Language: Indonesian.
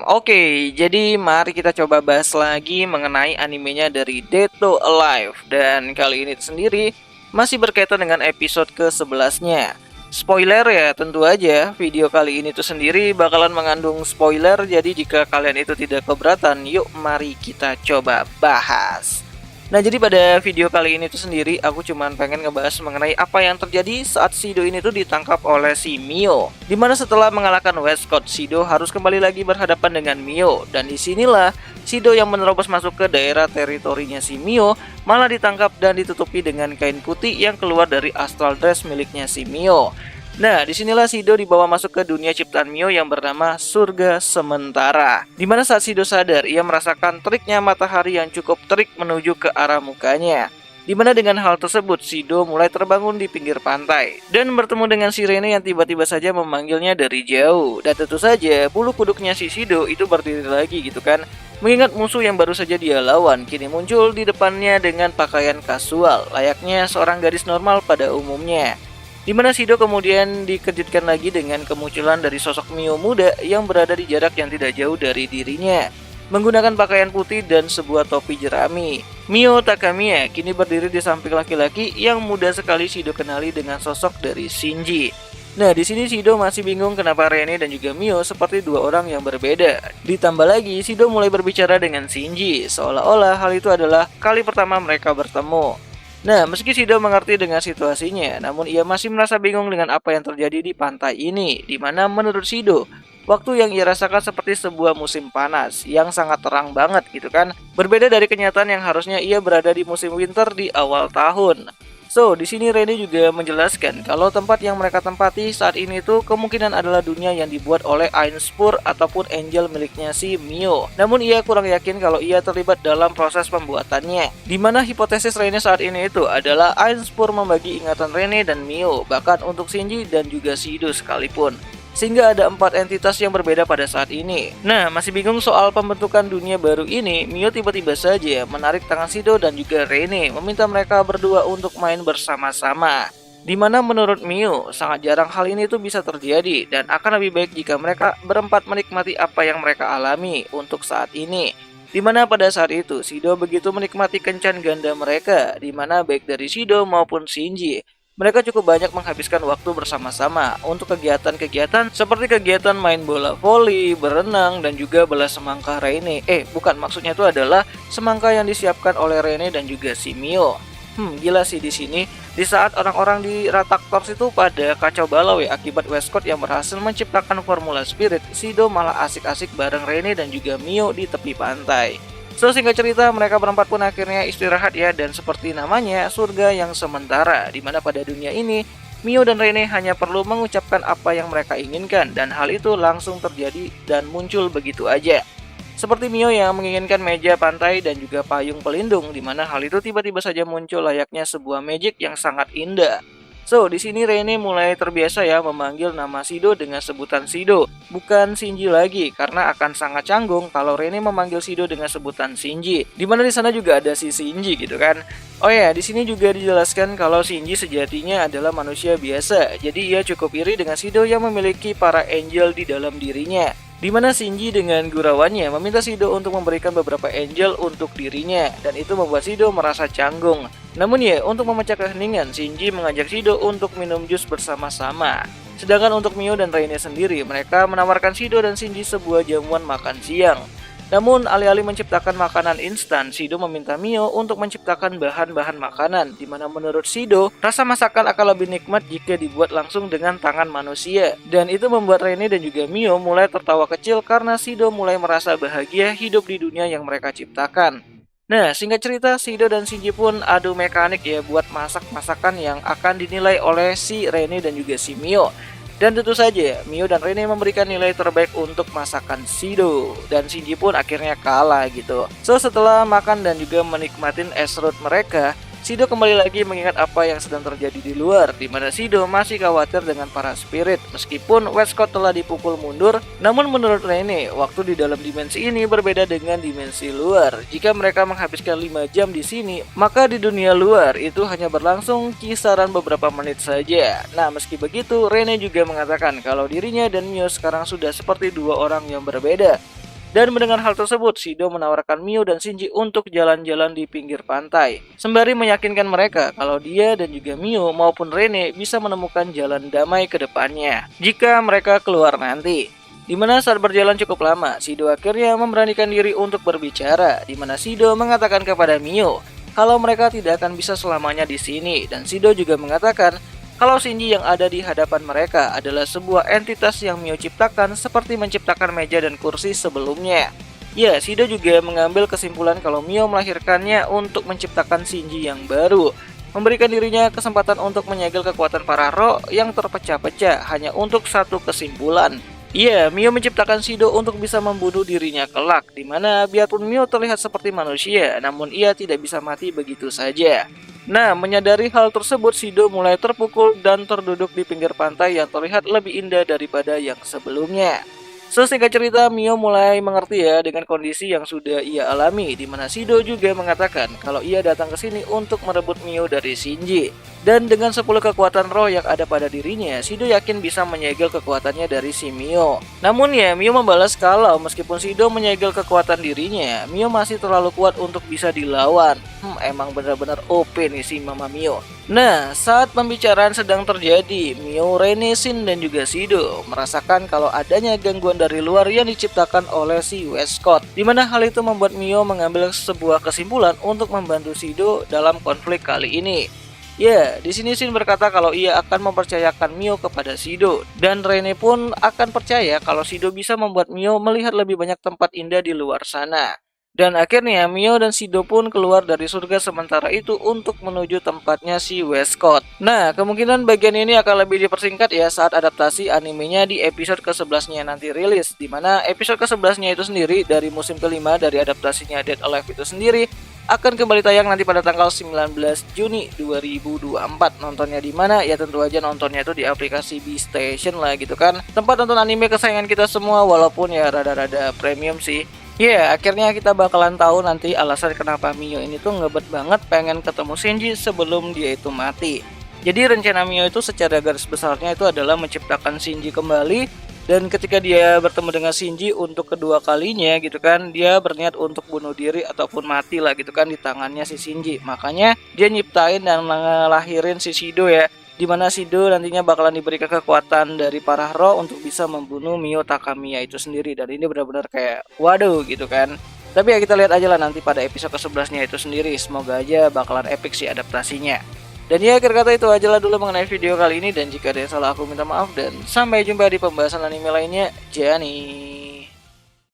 Oke, jadi mari kita coba bahas lagi mengenai animenya dari Dead to Alive. Dan kali ini sendiri masih berkaitan dengan episode ke-11-nya. Spoiler ya, tentu aja video kali ini tuh sendiri bakalan mengandung spoiler. Jadi jika kalian itu tidak keberatan, yuk mari kita coba bahas. Nah, jadi pada video kali ini tuh sendiri aku cuman pengen ngebahas mengenai apa yang terjadi saat Shido ini tuh ditangkap oleh si Mio. Dimana setelah mengalahkan Westcott, Shido harus kembali lagi berhadapan dengan Mio. Dan disinilah Shido yang menerobos masuk ke daerah teritorinya si Mio malah ditangkap dan ditutupi dengan kain putih yang keluar dari astral dress miliknya si Mio. Nah, disinilah Shido dibawa masuk ke dunia ciptaan Mio yang bernama Surga Sementara. Dimana saat Shido sadar, ia merasakan teriknya matahari yang cukup terik menuju ke arah mukanya. Dimana dengan hal tersebut, Shido mulai terbangun di pinggir pantai dan bertemu dengan si Rene yang tiba-tiba saja memanggilnya dari jauh. Dan tentu saja, bulu kuduknya si Shido itu berdiri lagi gitu kan. Mengingat musuh yang baru saja dia lawan, kini muncul di depannya dengan pakaian kasual, layaknya seorang gadis normal pada umumnya. Dimana Shido kemudian dikejutkan lagi dengan kemunculan dari sosok Mio muda yang berada di jarak yang tidak jauh dari dirinya, menggunakan pakaian putih dan sebuah topi jerami. Mio Takamiya kini berdiri di samping laki-laki yang muda sekali Shido kenali dengan sosok dari Shinji. Nah, di sini Shido masih bingung kenapa Rene dan juga Mio seperti dua orang yang berbeda. Ditambah lagi, Shido mulai berbicara dengan Shinji, seolah-olah hal itu adalah kali pertama mereka bertemu. Nah, meski Shido mengerti dengan situasinya, namun ia masih merasa bingung dengan apa yang terjadi di pantai ini, di mana menurut Shido, waktu yang ia rasakan seperti sebuah musim panas yang sangat terang banget gitu kan. Berbeda dari kenyataan yang harusnya ia berada di musim winter di awal tahun. So, di sini Rene juga menjelaskan kalau tempat yang mereka tempati saat ini tuh kemungkinan adalah dunia yang dibuat oleh Einspur ataupun angel miliknya si Mio. Namun ia kurang yakin kalau ia terlibat dalam proses pembuatannya. Dimana hipotesis Rene saat ini itu adalah Einspur membagi ingatan Rene dan Mio, bahkan untuk Shinji dan juga Shido sekalipun. Sehingga ada 4 entitas yang berbeda pada saat ini. Nah, masih bingung soal pembentukan dunia baru ini, Mio tiba-tiba saja menarik tangan Shido dan juga Rene, meminta mereka berdua untuk main bersama-sama. Dimana menurut Mio, sangat jarang hal ini tuh bisa terjadi, dan akan lebih baik jika mereka berempat menikmati apa yang mereka alami untuk saat ini. Dimana pada saat itu, Shido begitu menikmati kencan ganda mereka, dimana baik dari Shido maupun Shinji, mereka cukup banyak menghabiskan waktu bersama-sama untuk kegiatan-kegiatan seperti kegiatan main bola voli, berenang, dan juga belah semangka Rene. Bukan, maksudnya itu adalah semangka yang disiapkan oleh Rene dan juga si Mio. Gila sih di sini. Di saat orang-orang di Ratactors itu pada kacau balau ya akibat Westcott yang berhasil menciptakan Formula Spirit, Shido malah asik-asik bareng Rene dan juga Mio di tepi pantai. So, singkat cerita, mereka berempat pun akhirnya istirahat ya, dan seperti namanya, surga yang sementara, dimana pada dunia ini, Mio dan Rene hanya perlu mengucapkan apa yang mereka inginkan, dan hal itu langsung terjadi dan muncul begitu aja. Seperti Mio yang menginginkan meja pantai dan juga payung pelindung, dimana hal itu tiba-tiba saja muncul layaknya sebuah magic yang sangat indah. So, di sini Rene mulai terbiasa ya memanggil nama Shido dengan sebutan Shido, bukan Shinji lagi, karena akan sangat canggung kalau Rene memanggil Shido dengan sebutan Shinji. Dimana di sana juga ada si Shinji gitu kan. Oh ya, di sini juga dijelaskan kalau Shinji sejatinya adalah manusia biasa, jadi ia cukup iri dengan Shido yang memiliki para angel di dalam dirinya. Dimana Shinji dengan gurauannya meminta Shido untuk memberikan beberapa angel untuk dirinya, dan itu membuat Shido merasa canggung. Namun ya, untuk memecah keheningan, Shinji mengajak Shido untuk minum jus bersama-sama. Sedangkan untuk Mio dan Rene sendiri, mereka menawarkan Shido dan Shinji sebuah jamuan makan siang. Namun, alih-alih menciptakan makanan instan, Shido meminta Mio untuk menciptakan bahan-bahan makanan, di mana menurut Shido, rasa masakan akan lebih nikmat jika dibuat langsung dengan tangan manusia. Dan itu membuat Rene dan juga Mio mulai tertawa kecil karena Shido mulai merasa bahagia hidup di dunia yang mereka ciptakan. Nah, singkat cerita, Shido dan Shinji pun adu mekanik ya buat masak-masakan yang akan dinilai oleh si Rene dan juga si Mio. Dan tentu saja, Mio dan Rene memberikan nilai terbaik untuk masakan Shido, dan Shinji pun akhirnya kalah gitu. So, setelah makan dan juga menikmatin es root mereka, Shido kembali lagi mengingat apa yang sedang terjadi di luar, di mana Shido masih khawatir dengan para spirit. Meskipun Westcott telah dipukul mundur, namun menurut Rene, waktu di dalam dimensi ini berbeda dengan dimensi luar. Jika mereka menghabiskan 5 jam di sini, maka di dunia luar itu hanya berlangsung kisaran beberapa menit saja. Nah, meski begitu, Rene juga mengatakan kalau dirinya dan Mio sekarang sudah seperti dua orang yang berbeda. Dan mendengar hal tersebut, Shido menawarkan Mio dan Shinji untuk jalan-jalan di pinggir pantai, sembari meyakinkan mereka kalau dia dan juga Mio maupun Rene bisa menemukan jalan damai ke depannya jika mereka keluar nanti. Dimana saat berjalan cukup lama, Shido akhirnya memberanikan diri untuk berbicara, dimana Shido mengatakan kepada Mio kalau mereka tidak akan bisa selamanya di sini, dan Shido juga mengatakan kalau Shinji yang ada di hadapan mereka adalah sebuah entitas yang Mio ciptakan seperti menciptakan meja dan kursi sebelumnya. Ya, Shido juga mengambil kesimpulan kalau Mio melahirkannya untuk menciptakan Shinji yang baru, memberikan dirinya kesempatan untuk menyegel kekuatan para roh yang terpecah-pecah hanya untuk satu kesimpulan. Iya, Mio menciptakan Shido untuk bisa membunuh dirinya kelak, dimana biarpun Mio terlihat seperti manusia, namun ia tidak bisa mati begitu saja. Nah, menyadari hal tersebut, Shido mulai terpukul dan terduduk di pinggir pantai yang terlihat lebih indah daripada yang sebelumnya. Sesingkat cerita, Mio mulai mengerti ya dengan kondisi yang sudah ia alami, di mana Shido juga mengatakan kalau ia datang ke sini untuk merebut Mio dari Shinji. Dan dengan 10 kekuatan roh yang ada pada dirinya, Shido yakin bisa menyegel kekuatannya dari si Mio. Namun ya, Mio membalas kalau meskipun Shido menyegel kekuatan dirinya, Mio masih terlalu kuat untuk bisa dilawan. Emang benar-benar OP nih si Mama Mio. Nah, saat pembicaraan sedang terjadi, Mio, Rene, Shin, dan juga Shido merasakan kalau adanya gangguan dari luar yang diciptakan oleh si Westcott, dimana hal itu membuat Mio mengambil sebuah kesimpulan untuk membantu Shido dalam konflik kali ini. Ya, di sini Shin berkata kalau ia akan mempercayakan Mio kepada Shido, dan Rene pun akan percaya kalau Shido bisa membuat Mio melihat lebih banyak tempat indah di luar sana. Dan akhirnya Mio dan Shido pun keluar dari surga sementara itu untuk menuju tempatnya si Westcott. Nah, kemungkinan bagian ini akan lebih dipersingkat ya saat adaptasi animenya di episode ke-11-nya nanti rilis, dimana episode ke-11-nya itu sendiri dari musim kelima dari adaptasinya Dead Alive itu sendiri akan kembali tayang nanti pada tanggal 19 Juni 2024. Nontonnya di mana? Ya tentu aja nontonnya itu di aplikasi B-Station lah gitu kan. Tempat nonton anime kesayangan kita semua, walaupun ya rada-rada premium sih. Ya, akhirnya kita bakalan tahu nanti alasan kenapa Mio ini tuh ngebet banget pengen ketemu Shinji sebelum dia itu mati. Jadi rencana Mio itu secara garis besarnya itu adalah menciptakan Shinji kembali, dan ketika dia bertemu dengan Shinji untuk kedua kalinya gitu kan, dia berniat untuk bunuh diri ataupun mati lah gitu kan di tangannya si Shinji. Makanya dia nyiptain dan ngelahirin si Shido ya, dimana Shido nantinya bakalan diberikan kekuatan dari para roh untuk bisa membunuh Mio Takamiya itu sendiri. Dan ini benar-benar kayak waduh gitu kan. Tapi ya kita lihat aja lah nanti pada episode ke-11-nya itu sendiri. Semoga aja bakalan epic sih adaptasinya. Dan ya akhir kata itu aja lah dulu mengenai video kali ini. Dan jika ada yang salah aku minta maaf. Dan sampai jumpa di pembahasan anime lainnya. Jani.